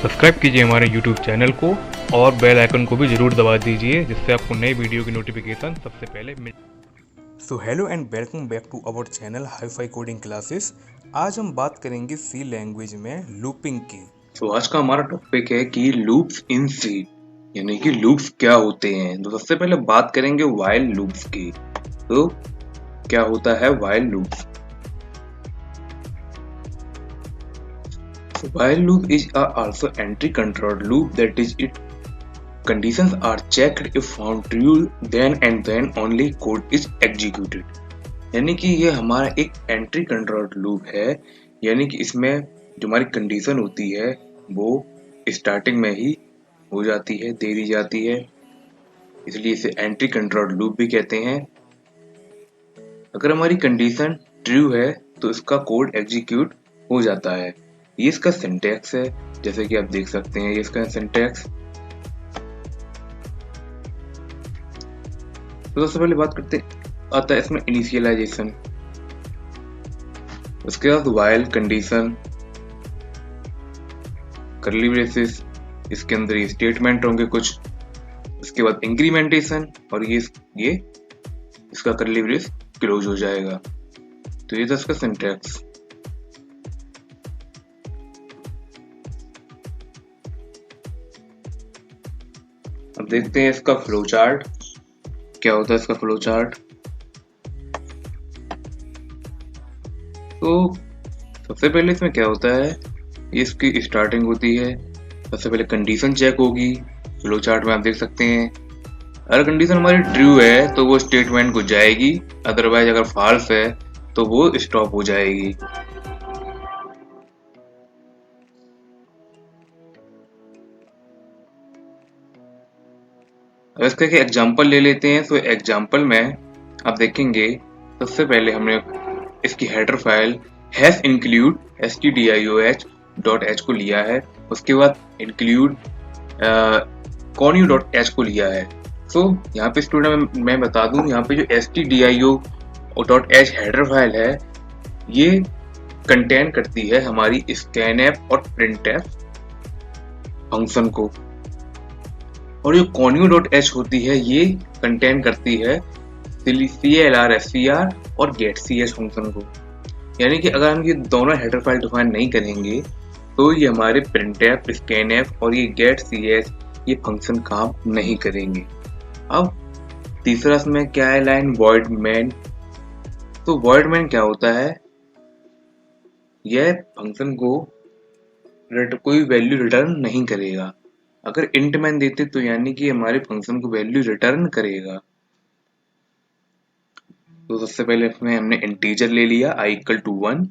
Subscribe कीजिए हमारे YouTube channel को और बेल आइकन को भी ज़रूर दबा दीजिए, जिससे आपको नई वीडियो की नोटिफिकेशन सबसे पहले मिल। So hello and welcome back to our channel hi-fi coding classes. आज हम बात करेंगे सी लैंग्वेज में लूपिंग की। आज का हमारा टॉपिक है कि लूप्स इन सी, यानी कि लूप्स क्या होते हैं। तो सबसे पहले बात करेंगे व्हाइल लूप्स की। तो क्या होता है while loops? While loop is also entry controlled loop, that is, it conditions are checked if found true, then and then only code is executed। यानी कि ये हमारा एक एंट्री कंट्रोल्ड लूप है, यानी कि इसमें जो हमारी कंडीशन होती है वो स्टार्टिंग में ही हो जाती है, दे दी जाती है, इसलिए इसे एंट्री कंट्रोल्ड लूप भी कहते हैं। अगर हमारी कंडीशन ट्रू है तो इसका कोड एग्जीक्यूट हो जाता है। ये इसका सिंटैक्स है, जैसे कि आप देख सकते हैं ये इसका सिंटैक्स। तो सबसे पहले बात करते आता है इसमें इनिशियलाइजेशन, उसके बाद व्हाइल कंडीशन, कर्ली ब्रेसेस, इसके अंदर ये स्टेटमेंट होंगे कुछ, उसके बाद इंक्रीमेंटेशन और ये इसका कर्ली ब्रेस क्लोज हो जाएगा। तो ये था इसका सिंटैक्स। अब देखते हैं इसका फ्लो चार्ट, क्या होता है इसका फ्लो चार्ट। तो सबसे पहले इसमें क्या होता है, ये इसकी स्टार्टिंग होती है, सबसे पहले कंडीशन चेक होगी। फ्लो चार्ट में आप देख सकते हैं अगर कंडीशन हमारी ट्रू है तो वो स्टेटमेंट को जाएगी, अदरवाइज अगर फॉल्स है तो वो स्टॉप हो जाएगी। अब इसका एक एग्जांपल ले लेते हैं। तो एग्जांपल में आप देखेंगे सबसे पहले हमने इसकी header file hash include stdioh.h को लिया है, उसके बाद इंक्लूड conio.h को लिया है। तो यहाँ पे स्टूडेंट मैं बता दूं, यहाँ पे जो stdio.h हेडर फाइल है ये कंटेन करती है हमारी scanf और printf फंक्शन को, और जो conio.h होती है ये कंटेन करती है clr, scr और getch फंक्शन को। यानी कि अगर हम ये दोनों हेडर फाइल डिफाइन नहीं करेंगे तो ये हमारे printf, scanf और ये getch ये फंक्शन काम नहीं करेंगे। अब तीसरा इसमें क्या है लाइन, void main। तो void main क्या होता है, यह फंक्शन को कोई वैल्यू रिटर्न नहीं करेगा। अगर इंट मैन देते तो यानी कि हमारे फंक्शन को वैल्यू रिटर्न करेगा। तो सबसे पहले इसमें हमने इंटीजर ले लिया i इक्वल टू 1,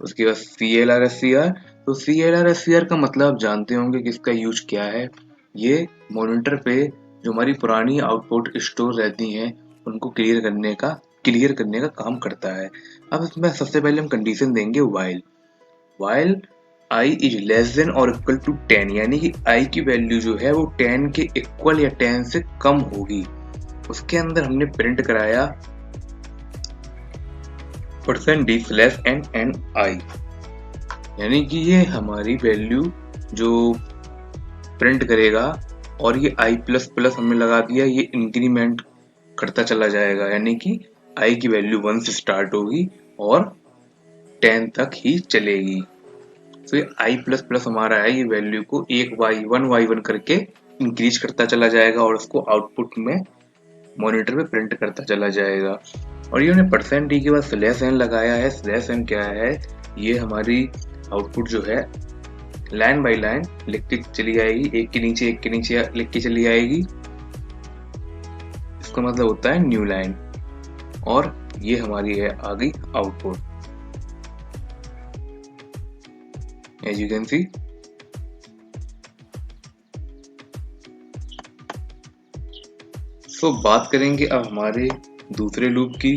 उसके बाद clr scr। तो clr scr का मतलब आप जानते होंगे कि इसका यूज क्या है। ये मॉनिटर पे जो हमारी पुरानी आउटपुट स्टोर रहती हैं उनको क्लियर करने का काम करता है। अब इसमें सबसे पहले हम कंडीशन देंगे while i is less then और इक्वल टू 10, यानी कि i की वैल्यू जो है वो 10 के इक्वल या 10 से कम होगी। उसके अंदर हमने प्रिंट कराया %d/n यानी कि ये हमारी वैल्यू जो प्रिंट करेगा, और ये i++ हमने लगा दिया, ये इंक्रीमेंट करता चला जाएगा, यानी कि i की वैल्यू 1 से स्टार्ट होगी और 10 तक ही चलेगी। तो ये i++ हमारा है, ये वैल्यू को 1y1 करके इंक्रीज करता चला जाएगा और उसको आउटपुट में मॉनिटर पे प्रिंट करता चला जाएगा। और ये हमने %d के बाद /n लगाया है। /n क्या है, ये हमारी आउटपुट जो है लाइन बाय लाइन लिख के चली आएगी, एक के नीचे लिख के चली आएगी। इसका मतलब होता है न्यू लाइन, और ये हमारी है आ गई output, as you can see. So बात करेंगे अब हमारे दूसरे लूप की,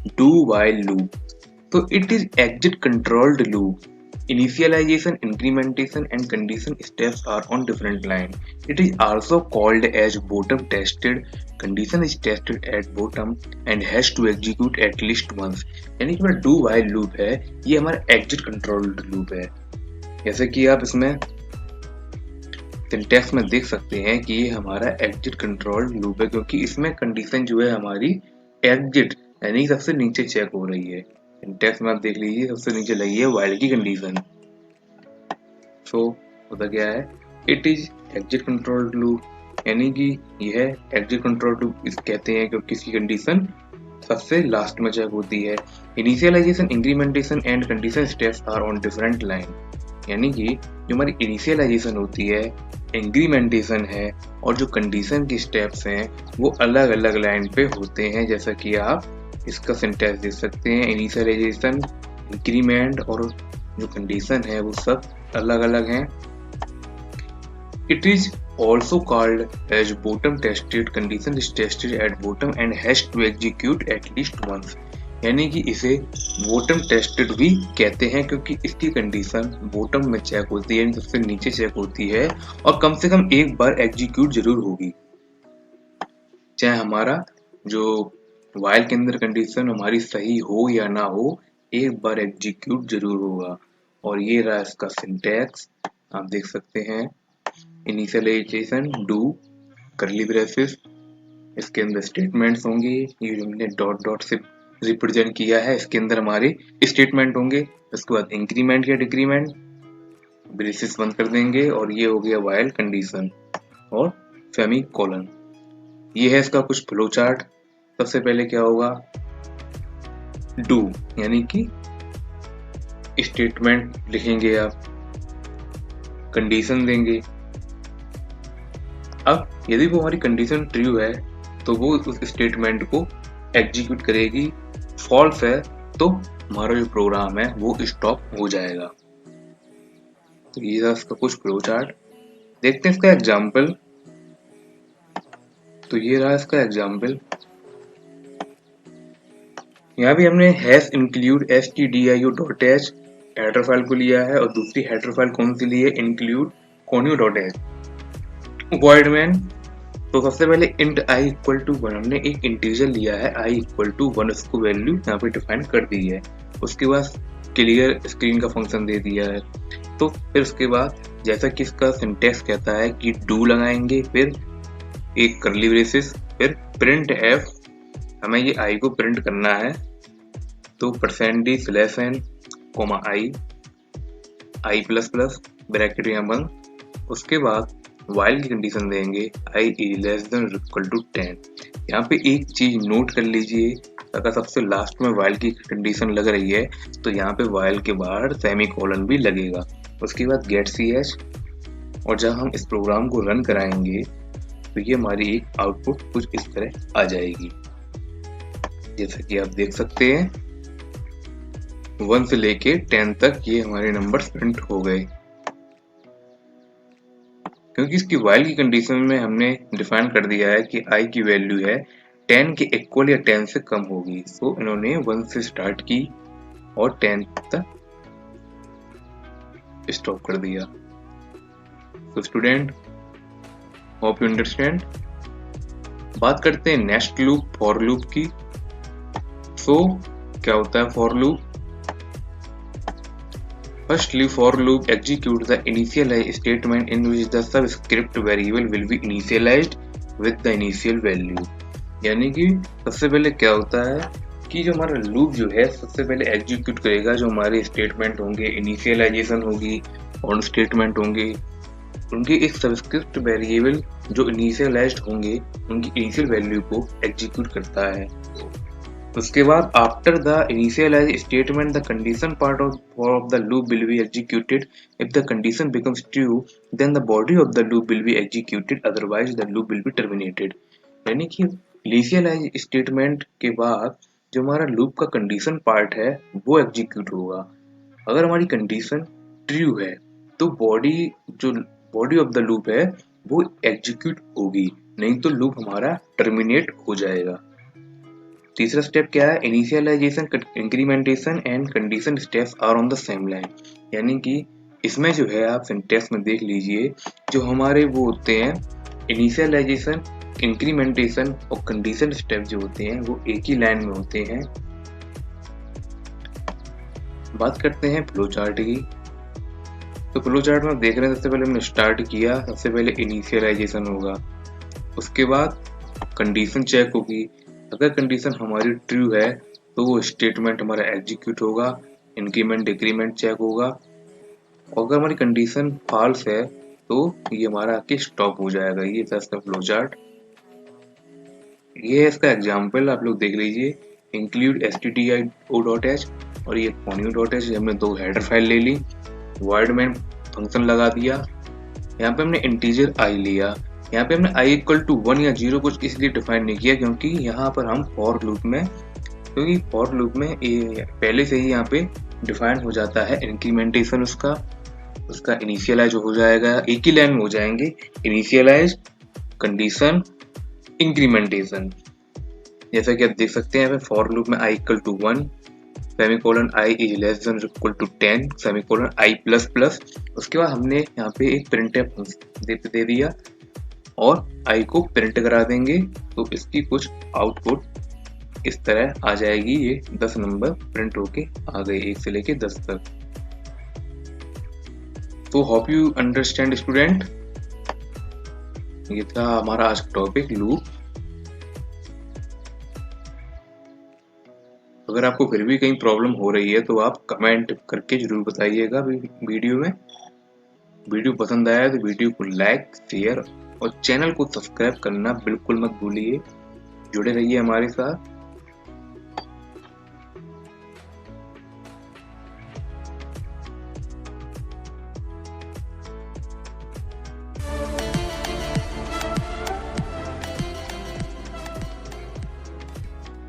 डू व्हाइल लूप। तो it is exit controlled loop. Initialization, incrementation and condition steps are on different line. It is also called as bottom tested. Condition is tested at bottom and has to execute at least once. यानी कि do while loop है, ये हमारा exit controlled loop है। जैसे कि आप इसमें सिंटैक्स में देख सकते हैं कि ये हमारा एग्जिट कंट्रोल लूप है, क्योंकि इसमें कंडीशन जो है हमारी एग्जिट यानी सबसे नीचे चेक हो रही है। सिंटैक्स में आप देख लीजिए सबसे नीचे लगी है व्हाइल की कंडीशन। सो होता क्या है, it is exit control loop, यानी कि यह एग्जिट कंट्रोल लूप इस कहते हैं क्योंकि इसकी कंडीशन सबसे लास्ट में चेक होती है। Initialization, incrementation and condition steps are on different line, यानी कि जो हमारी इनिशियलाइजेशन होती है, इंक्रीमेंटेशन है और जो कंडीशन की स्टेप्स हैं वो अलग अलग लाइन पे होते हैं। जैसा कि आप इसका सिंटैक्स देख सकते हैं, इनिशियलाइजेशन, इंक्रीमेंट और जो कंडीशन है वो सब अलग अलग हैं। It is also called as bottom tested, condition is tested at bottom and has to execute at least once, यानी कि इसे bottom tested भी कहते हैं क्योंकि इसकी कंडीशन bottom में चेक होती है, सबसे नीचे चेक होती है और कम से कम एक बार एग्जीक्यूट जरूर होगी। चाहे हमारा जो while के अंदर कंडीशन हमारी सही हो या ना हो, एक बार एग्जीक्यूट जरूर होगा। और ये रहा इसका सिंटैक्स, आप देख सकते हैं, इनिशियलाइजेशन डू करली ब्रेसेस, इसके अंदर स्टेटमेंट्स होंगे, ये जो हमने डॉट डॉट से रिप्रेजेंट किया है इसके अंदर हमारे स्टेटमेंट होंगे। उसके बाद इंक्रीमेंट या डिक्रीमेंट, ब्रेसेस बंद कर देंगे और ये हो गया व्हाइल कंडीशन और सेमी कोलन। ये है इसका कुछ फ्लो चार्ट। सबसे पहले क्या होगा, डू यानी कि स्टेटमेंट लिखेंगे आप, कंडीशन देंगे। अब यदि वो हमारी कंडीशन ट्रू है तो वो उस स्टेटमेंट को एग्जीक्यूट करेगी, फॉल्स है तो हमारा जो प्रोग्राम है वो स्टॉप हो जाएगा। तो ये था इसका कुछ फ्लो चार्ट। देखते हैं इसका एग्जाम्पल। तो ये रहा इसका एग्जाम्पल। यहाँ भी हमने hash include stdio.h header file को लिया है और दूसरी हेडर फाइल कौन सी ली है, इंक्लूड conio.h। void main, तो सबसे पहले int i इक्वल टू 1 हमने एक इंटीजर लिया है i इक्वल टू 1, उसको वैल्यू यहाँ पे डिफाइन कर दी है। उसके बाद क्लियर स्क्रीन का फंक्शन दे दिया है। तो फिर उसके बाद जैसा कि इसका सिंटैक्स कहता है कि डू लगाएंगे, फिर एक करली ब्रेसेस, फिर प्रिंट एफ, हमें ये i को प्रिंट करना है तो %d/n, i plus plus bracket यहाँ बंद। उसके बाद while की कंडीशन देंगे i <= 10। यहाँ पे एक चीज नोट कर लीजिए, अगर सबसे लास्ट में while की कंडीशन लग रही है तो यहाँ पे while के बाहर सेमी कोलन भी लगेगा। उसके बाद get ch, और जब हम इस प्रोग्राम को रन कराएंगे तो ये हमारी एक आउटपुट कुछ इस तरह आ जाएगी, जैसा कि आप देख सकते हैं 1 से लेके 10 तक ये हमारे नंबर प्रिंट हो गए। क्योंकि इसकी while की कंडीशन में हमने डिफाइन कर दिया है कि i की वैल्यू है 10 के इक्वल या 10 से कम होगी, तो इन्होंने 1 से स्टार्ट की और 10 तक स्टॉप कर दिया। तो स्टूडेंट, होप यू अंडरस्टैंड। बात करते हैं नेक्स्ट लूप, फॉर लूप की। सो क्या होता है for loop? Firstly, for loop executes the initialize statement in which the subscript variable will be initialized with the initial value। यानी कि सबसे पहले क्या होता है कि जो हमारा लूप जो है सबसे पहले एग्जीक्यूट करेगा जो हमारे स्टेटमेंट होंगे, इनिशियलाइजेशन होगी और स्टेटमेंट होंगे, उनके एक सबस्क्रिप्ट वेरिएबल जो इनिशियलाइज्ड होंगे उनकी इनिशियल वैल्यू को एग्जीक्यूट करता है। उसके बाद after the initialize statement the condition part of the loop will be executed. If the condition becomes true then the body of the loop will be executed, otherwise the loop will be terminated. यानी कि initialise statement के बाद जो हमारा loop का condition part है वो execute होगा। अगर हमारी कंडीशन ट्रू है तो बॉडी ऑफ द लूप है वो एग्जीक्यूट होगी, नहीं तो लूप हमारा टर्मिनेट हो जाएगा। तीसरा स्टेप क्या है? Initialization, incrementation and condition steps are on the same line. यानी कि इसमें जो है आप सिंटैक्स में देख लीजिए, जो हमारे वो होते हैं इनिशियलाइजेशन, इंक्रीमेंटेशन और कंडीशन स्टेप जो होते हैं वो एक ही लाइन में होते हैं। बात करते हैं फ्लो चार्ट की। तो फ्लो चार्ट में देख रहे हैं, सबसे पहले हमने स्टार्ट किया, सबसे पहले इनिशियलाइजेशन होगा, उसके बाद कंडीशन चेक होगी। अगर कंडीशन हमारी ट्रू है तो वो स्टेटमेंट हमारा एग्जीक्यूट होगा, इंक्रीमेंट डिक्रीमेंट चेक होगा, और अगर हमारी कंडीशन फॉल्स है तो ये हमारा आके स्टॉप हो जाएगा। ये था इसका फ्लो चार्ट। ये है इसका एग्जाम्पल, आप लोग देख लीजिए। इंक्लूड stdio.h और ये ponyo.h, हमने दो हेडर फाइल ले ली, void main फंक्शन लगा दिया। यहाँ पे हमने इंटीजर i लिया। यहाँ पे हमने i इक्वल टू 1 या 0 कुछ इसलिए डिफाइन नहीं किया क्योंकि यहाँ पर हम फॉर लूप में, क्योंकि फॉर लूप में पहले से ही यहाँ पे डिफाइन हो जाता है इंक्रीमेंटेशन, उसका इनिशियलाइज हो जाएगा, एक ही लाइन में हो जाएंगे, इनिशियलाइज, कंडीशन, इंक्रीमेंटेशन। जैसा कि आप देख सकते हैं यहाँ पे फॉर लूप में i equal to 1, semicolon i is less than equal to 10, semicolon i plus plus. उसके बाद हमने यहाँ पे एक प्रिंटफ दे दिया और i को प्रिंट करा देंगे, तो इसकी कुछ आउटपुट इस तरह आ जाएगी। ये 10 नंबर प्रिंट होके आ गए, 1 से लेके 10 तक। तो होप यू अंडरस्टैंड स्टूडेंट। ये था हमारा आज का टॉपिक, लूप। अगर आपको फिर भी कहीं प्रॉब्लम हो रही है तो आप कमेंट करके जरूर बताइएगा वीडियो में। वीडियो पसंद आया तो वीडियो को लाइक, शेयर और चैनल को सब्सक्राइब करना बिल्कुल मत भूलिए। जुड़े रहिए हमारे साथ।